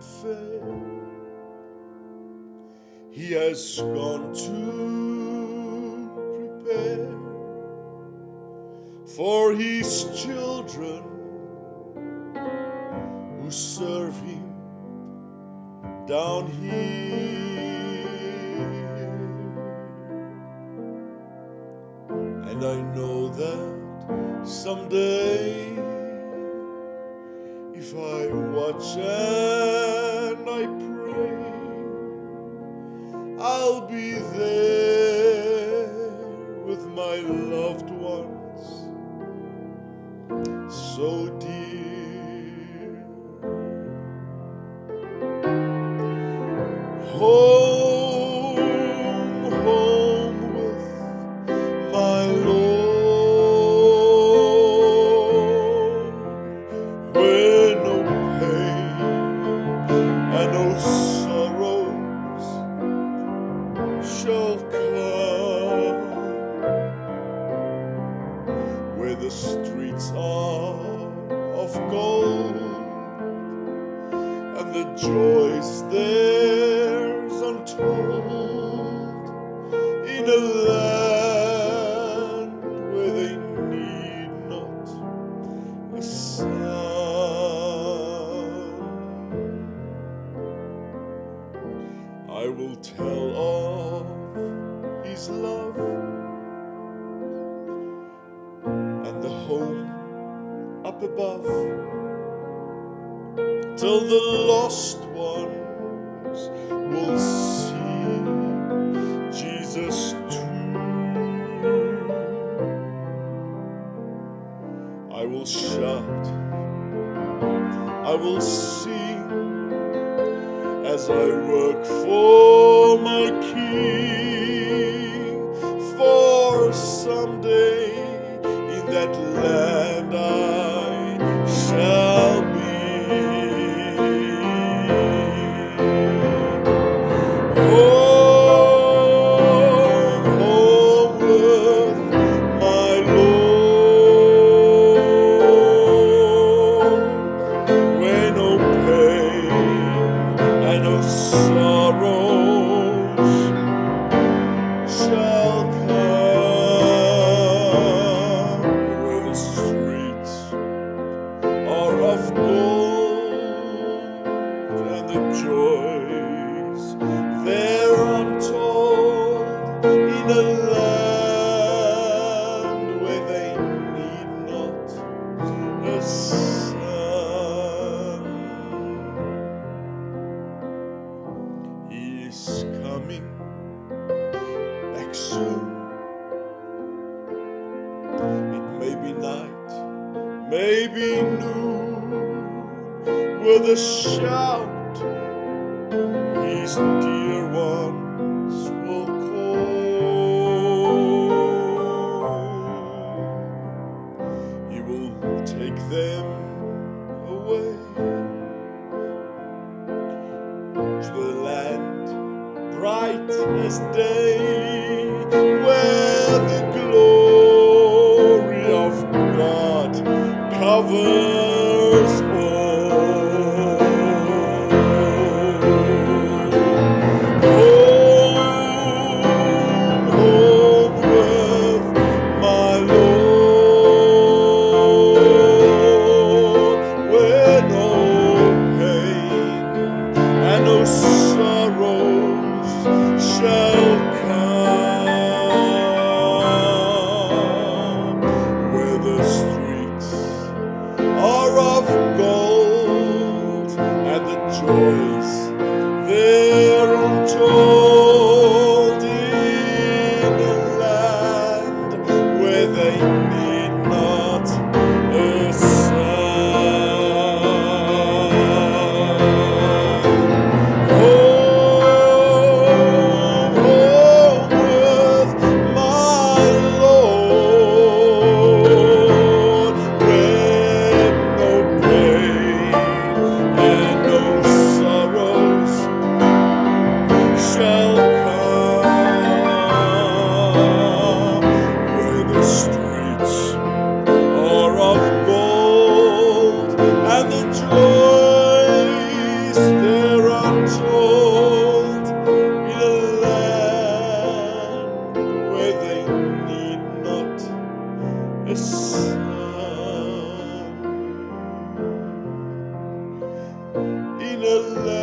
fair. He has gone to prepare for his children who serve him down here. And I know that someday, if I watch and I pray, I'll be there with my loved ones so dear. Home, home with my Lord, where no pain and no sorrows shall come, where the streets are of gold and the joys there's untold, in a land where they need not a sun. I will tell of his love and the home up above, till the lost ones will see Jesus too. I will shout, I will sing, as I work for my King, for someday in that land I shall be. Home, home with my Lord, where no pain and no sorrows shall come, where the streets are of gold and the joys they're untold, in a land where they need not a sun. He is coming back soon. It may be night, maybe noon, with a shout his dear ones will call. He will take them away to the land bright as day, where the glory of God covers all. Home, home with my Lord, where no pain and no sorrows shall come, where the streets are of gold and the joys they're untold, in a land where they need not a sun. Home, home with my Lord, where no pain and no sorrows in a land